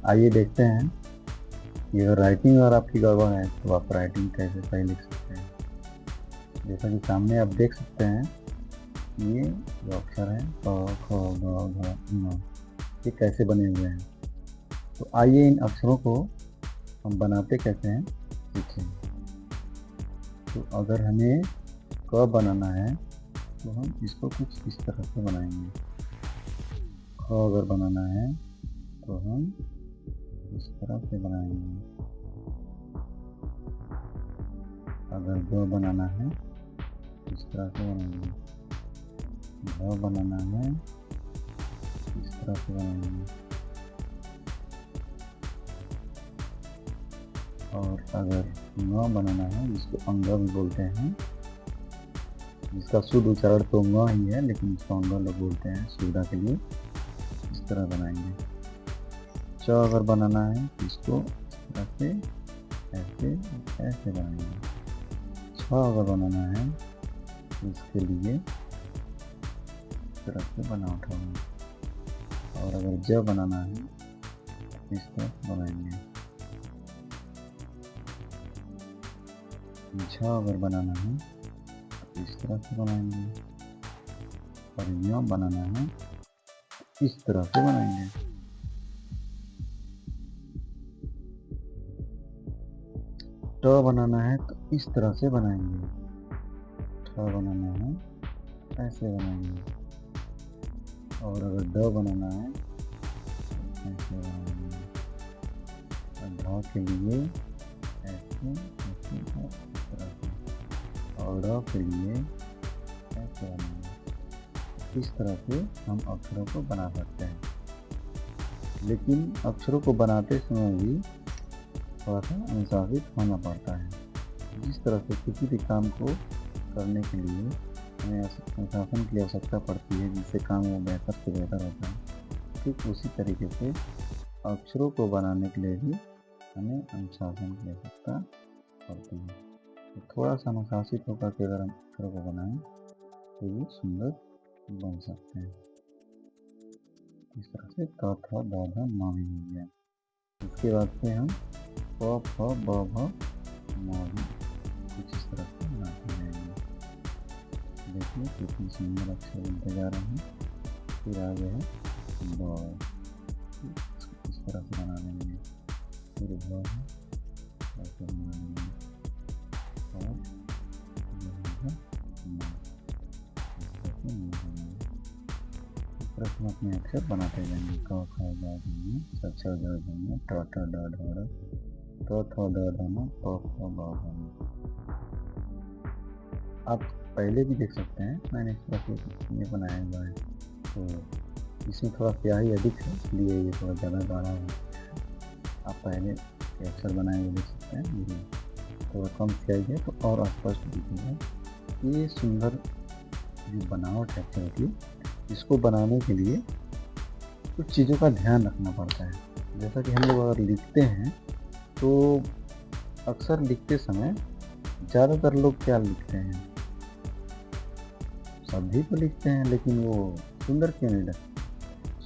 आइए देखते हैं कि अगर राइटिंग और आपकी गड़बड़ है तो आप राइटिंग कैसे सही लिख सकते हैं। जैसा कि सामने आप देख सकते हैं, ये जो अक्षर है क ख ग घ ङ, ये कैसे बने हुए हैं। तो आइए इन अक्षरों को हम बनाते कैसे हैं सीखें। तो अगर हमें क बनाना है तो हम इसको कुछ इस तरह से बनाएंगे। ख अगर बनाना है तो हम इस तरह से बनाएंगे। अगर ग बनाना है इस तरह से बनाएंगे। घ बनाना है इस तरह से बनाएंगे। और अगर ङ बनाना है, जिसको अंग भी बोलते हैं, जिसका शुद्ध उच्चारण तो ङ ही है लेकिन इसको अंग लोग बोलते हैं सुविधा के लिए, इस तरह बनाएंगे। च अगर बनाना है तो इसको इस तरह से ऐसे ऐसे बनाएंगे। छ अगर बनाना है तो इसके लिए इस तरह से बना उठाएंगे। और अगर ज बनाना है तो इस तरह बनाएंगे। झ अगर बनाना है तो इस तरह से बनाएंगे। और य बनाना है इस तरह से बनाएंगे। ट बनाना है तो इस तरह से बनाएंगे। ठ बनाना है ऐसे बनाएंगे। और अगर ड बनाना है तो ऐसे बनाएंगे। और ढ के लिए ऐसे ऐसे इस तरह से। और ड़ के लिए ऐसे बनाएंगे। इस तरह से हम अक्षरों को बना सकते हैं। लेकिन अक्षरों को बनाते समय भी थोड़ा सा अनुशासित होना पड़ता है। जिस तरह से किसी भी काम को करने के लिए हमें अनुशासन की आवश्यकता पड़ती है, जिससे काम वो बेहतर से बेहतर होता है, ठीक उसी तरीके से अक्षरों को बनाने के लिए भी हमें अनुशासन की आवश्यकता पड़ती है। तो थोड़ा सा अनुशासित होकर के अगर हम अक्षरों को बनाएं तो ये सुंदर बन सकते हैं। इस तरह से क ख ग घ म भी हो गया। इसके बाद से हम प फ ब भ म भी कुछ इस तरह से बनाते जाएंगे। देखिए कितनी सुंदर अक्षर बनते जा रहे हैं। फिर आगे है ब, इस तरह से बना लेंगे। फिर भ है ऐसे बना लेंगे। और म, इस तरह से म बनेंगे। इस तरह से हम अपने अक्षर बनाते जाएंगे। क ख ग घ ङ च छ ज झ ञ ट ठ ड ढ ढ़ ट थ द ध न प फ ब भ म। आप पहले भी देख सकते हैं, मैंने इस तरह से ये बनाया हुआ है। तो इसमें थोड़ा स्याही अधिक है, इसलिए ये थोड़ा ज़्यादा गाढ़ा है। आप पहले ये अक्षर बनाए हुए देख सकते हैं। ये थोड़ा कम स्याही है तो और स्पष्ट दिखेगा। ये सुंदर जो बनावट है अक्षर की, इसको बनाने के लिए कुछ चीज़ों का ध्यान रखना पड़ता है। जैसा कि हम लोग अगर लिखते हैं तो अक्सर लिखते समय ज़्यादातर लोग क्या लिखते हैं, सभी तो लिखते हैं लेकिन वो सुंदर क्यों नहीं लगते?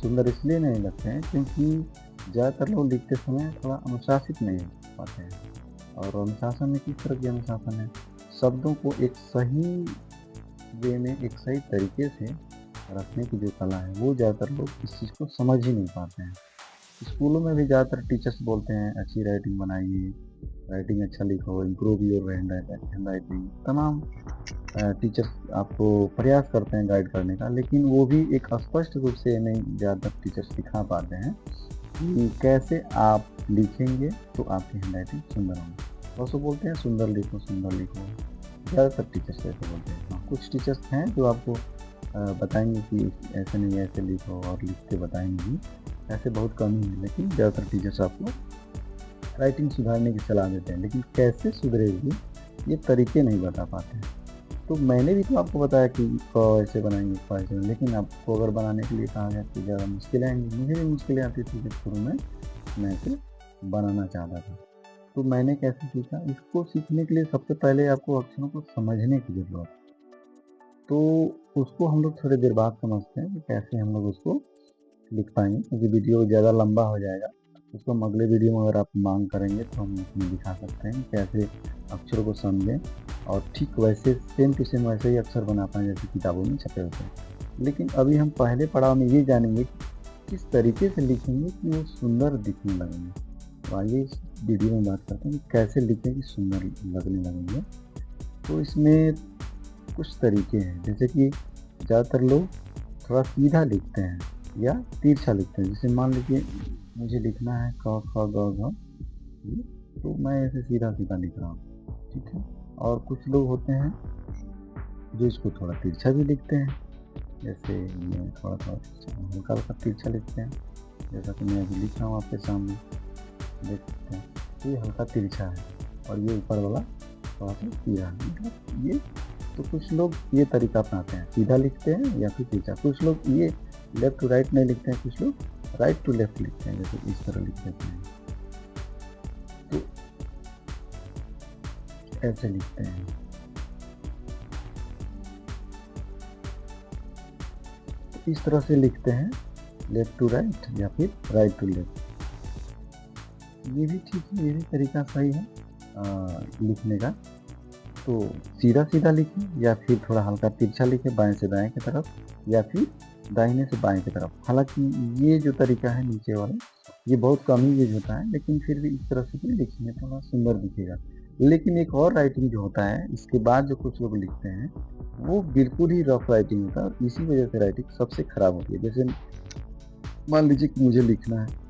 सुंदर इसलिए नहीं लगते हैं क्योंकि ज़्यादातर लोग लिखते समय थोड़ा अनुशासित नहीं हो पाते हैं। और अनुशासन में किस तरह की अनुशासन है? शब्दों को एक सही वे में, एक सही तरीके से रखने की जो कला है, वो ज़्यादातर लोग इस चीज़ को समझ ही नहीं पाते हैं। स्कूलों में भी ज़्यादातर टीचर्स बोलते हैं अच्छी राइटिंग बनाइए, राइटिंग अच्छा लिखो, इम्प्रूव योर हैंड राइटिंग। तमाम टीचर्स आपको प्रयास करते हैं गाइड करने का, लेकिन वो भी एक स्पष्ट रूप से नहीं ज़्यादातर टीचर्स सिखा पाते हैं कि कैसे आप लिखेंगे तो आपकी हैंड राइटिंग सुंदर होगी। बस वो बोलते हैं सुंदर लिखो सुंदर लिखो, ज़्यादातर टीचर्स ऐसे बोलते हैं। हाँ, कुछ टीचर्स हैं जो आपको बताएंगे कि ऐसे नहीं ऐसे लिखो और लिख के बताएंगे भी, ऐसे बहुत कम ही है। लेकिन ज़्यादातर टीचर्स आपको राइटिंग सुधारने की सलाह देते हैं, लेकिन कैसे सुधरेगी ये तरीके नहीं बता पाते हैं। तो मैंने भी तो आपको बताया कि क ऐसे बनाएंगे, ख ऐसे, लेकिन आपको अगर बनाने के लिए कहा गया तो ज़्यादा मुश्किलें आएंगी। मुझे भी मुश्किलें आती थी जब शुरू में मैं इसे बनाना चाहता था। तो मैंने कैसे सीखा? इसको सीखने के लिए सबसे पहले आपको अक्षरों को समझने की ज़रूरत है। तो उसको हम लोग थोड़ी देर बाद समझते हैं कि कैसे हम लोग उसको लिख पाएंगे, क्योंकि वीडियो ज़्यादा लंबा हो जाएगा। उसको हम अगले वीडियो में अगर आप मांग करेंगे तो हम उसमें दिखा सकते हैं कैसे अक्षरों को समझें और ठीक वैसे सेम टू सेम वैसे ही अक्षर बना पाएँ जैसे किताबों में छपे होते हैं। लेकिन अभी हम पहले पड़ाव में ये जानेंगे कि किस तरीके से लिखेंगे कि वो सुंदर दिखने लगेंगे। तो आइए इस वीडियो में बात करते हैं कि कैसे लिखें कि सुंदर लगने लगेंगे। तो इसमें कुछ तरीके हैं, जैसे कि ज़्यादातर लोग थोड़ा सीधा लिखते हैं या तिरछा लिखते हैं। जैसे मान लीजिए मुझे लिखना है क, ख, ग, घ, ये, तो मैं ऐसे सीधा-सीधा लिख रहा हूँ, ठीक है? और कुछ लोग होते हैं जो इसको थोड़ा तिरछा भी लिखते हैं, जैसे ये थोड़ा-थोड़ा तिरछा, हल्का-हल्का तिरछा लिखते हैं, जैसा कि मैं अभी लिख रहा हूँ आपके सामने, देख सकते हैं। तो ये हल्का तिरछा है और ये ऊपर वाला थोड़ा-सा सीधा है, मतलब ये। तो कुछ लोग ये तरीका अपनाते हैं, सीधा लिखते हैं या फिर तिरछा। कुछ लोग ये लेफ्ट टू राइट नहीं लिखते हैं, कुछ लोग राइट टू लेफ्ट लिखते हैं, जैसे इस तरह लिख देते हैं। तो ऐसे लिखते हैं। तो इस तरह से लिखते हैं, लेफ्ट टू राइट या फिर राइट टू लेफ्ट। ये भी ठीक है, ये भी तरीका सही है लिखने का। तो सीधा-सीधा लिखें या फिर थोड़ा हल्का तिरछा लिखें बाएँ से दाएँ की तरफ या फिर दाहिने से बाएँ की तरफ। हालाँकि ये जो तरीका है नीचे वाला, ये बहुत कम ही यूज़ होता है, लेकिन फिर भी इस तरह से भी लिखेंगे थोड़ा सुंदर दिखेगा। लेकिन एक और राइटिंग जो होता है, इसके बाद जो कुछ लोग लिखते हैं, वो बिल्कुल ही रफ राइटिंग होता है और इसी वजह से राइटिंग सबसे खराब होती है। जैसे मान लीजिए कि मुझे लिखना है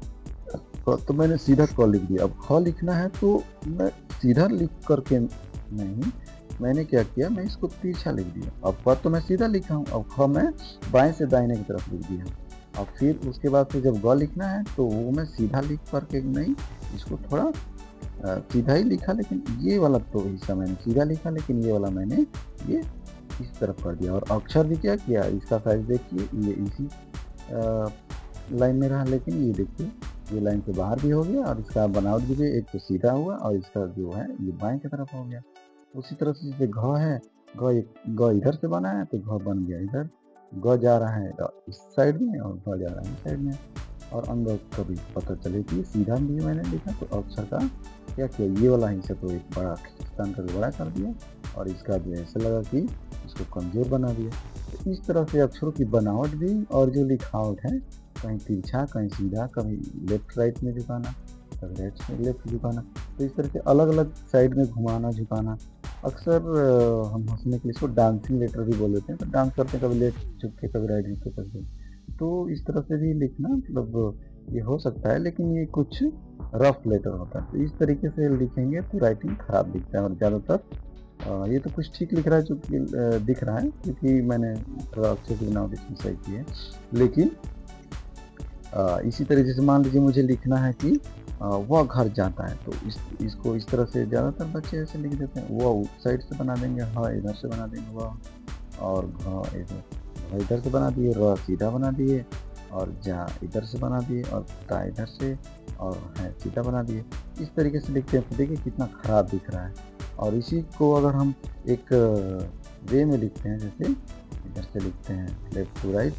तो मैंने सीधा क लिख दिया। अब ख लिखना है तो मैं सीधा लिख कर के नहीं, मैंने क्या किया, मैं इसको तिरछा लिख दिया। अब क तो मैं सीधा लिखा हूँ, अब ख मैं बाएँ से दाहिने की तरफ लिख दिया। अब फिर उसके बाद से जब ग लिखना है तो वो मैं सीधा लिख कर के नहीं, इसको थोड़ा सीधा ही लिखा, लेकिन ये वाला तो हिस्सा मैंने सीधा लिखा, लेकिन ये वाला मैंने ये इस तरफ कर दिया। और अक्षर भी क्या किया, इसका साइज़ देखिए, ये इसी लाइन में रहा, लेकिन ये देखिए ये लाइन से बाहर भी हो गया और इसका बनावट भी एक तो सीधा हुआ और इसका जो है ये बाएँ की तरफ हो गया। उसी तरह से जैसे घ है, ग इधर से बना है तो घ बन गया इधर, ग जा रहा है इस साइड में और घ जा रहा है इस साइड में। और अंदर कभी पता चले कि सीधा भी मैंने लिखा तो अक्षर का क्या किया, ये वाला हिस्सा को एक बड़ा स्थान कर बड़ा कर दिया और इसका जो है ऐसा लगा कि इसको कमज़ोर बना दिया। तो इस तरह से अक्षरों की बनावट भी और जो लिखावट है, कहीं तिरछा, कहीं सीधा, कभी लेफ्ट राइट में झुकाना, कभी राइट से लेफ्ट झुकाना, तो इस तरह से अलग-अलग साइड में घुमाना, झुकाना। अक्सर हम हँसने के लिए इसको डांसिंग लेटर भी बोल देते हैं, तो डांस करते हैं कभी लेफ्ट झुक के, कभी राइट झुक के करके। तो इस तरह से भी लिखना मतलब ये हो सकता है, लेकिन ये कुछ रफ लेटर होता है। तो इस तरीके से लिखेंगे तो राइटिंग खराब दिखता है और ज़्यादातर ये तो कुछ ठीक लिख रहा है जो कि दिख रहा है, क्योंकि मैंने थोड़ा अक्षर की बनावट इसमें सही की है। लेकिन इसी तरीके से मान लीजिए मुझे लिखना है कि वह घर जाता है, तो इसको इस तरह से ज़्यादातर बच्चे ऐसे लिख देते हैं, वह उस साइड से बना देंगे, ह इधर से बना देंगे वह, और घ इधर से बना दिए, र सीधा बना दिए और जा इधर से बना दिए और ता इधर से और है सीधा बना दिए। इस तरीके से लिखते हैं तो देखिए कितना खराब दिख रहा है। और इसी को अगर हम एक वे में लिखते हैं, जैसे इधर से लिखते हैं लेफ्ट टू राइट,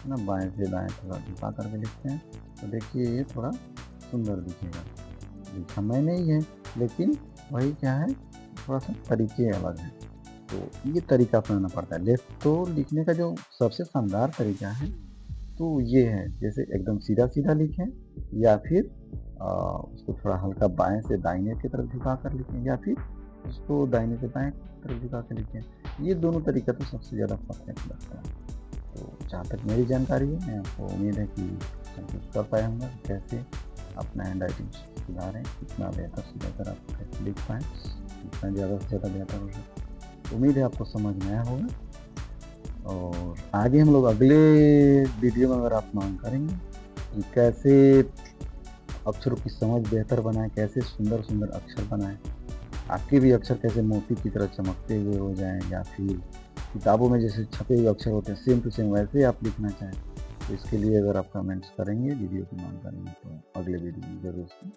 ना बाएँ से दाएँ थोड़ा झुका कर के लिखते हैं, तो देखिए ये थोड़ा सुंदर दिखेगा। लिखा मैंने ही है, लेकिन वही क्या है, थोड़ा-सा तरीके अलग हैं। तो ये तरीका अपनाना पड़ता है। लेफ्ट तो लिखने का जो सबसे शानदार तरीका है, तो ये है, जैसे एकदम सीधा-सीधा लिखें या फिर उसको थोड़ा हल्का बाएँ से दाहिने की तरफ झुका कर लिखें या फिर उसको दाहिने से बाएँ की तरफ झुका के लिखें। ये दोनों तरीका तो सबसे ज़्यादा परफेक्ट लगता है। तो जहाँ तक मेरी जानकारी है, मैं आपको उम्मीद है कि संतुष्ट कर पाया हूँगा कि कैसे अपना हैंड राइटिंग सुधारें, कितना बेहतर से बेहतर आप कैसे लिख पाएँ, जितना ज़्यादा से ज़्यादा बेहतर हो सके। उम्मीद है आपको समझ में आया होगा और आगे हम लोग अगले वीडियो में अगर आप मांग करेंगे कि कैसे अक्षरों की समझ बेहतर बनाएँ, कैसे सुंदर-सुंदर अक्षर बनाएँ, आपके भी अक्षर कैसे मोती की तरह चमकते हुए हो जाएँ या फिर किताबों में जैसे छपे हुए अक्षर होते हैं सेम टू सेम वैसे ही आप लिखना चाहें, तो इसके लिए अगर आप कमेंट्स करेंगे, वीडियो की मांग करेंगे, तो अगले वीडियो में ज़रूर से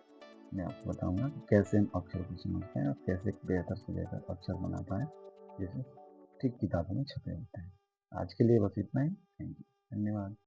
मैं आपको बताऊँगा कि कैसे हम अक्षर को समझ पाएँ और कैसे बेहतर से बेहतर अक्षर बना पाएँ, जैसे ठीक किताबों में छपे होते हैं। आज के लिए बस इतना ही। Thank you. धन्यवाद।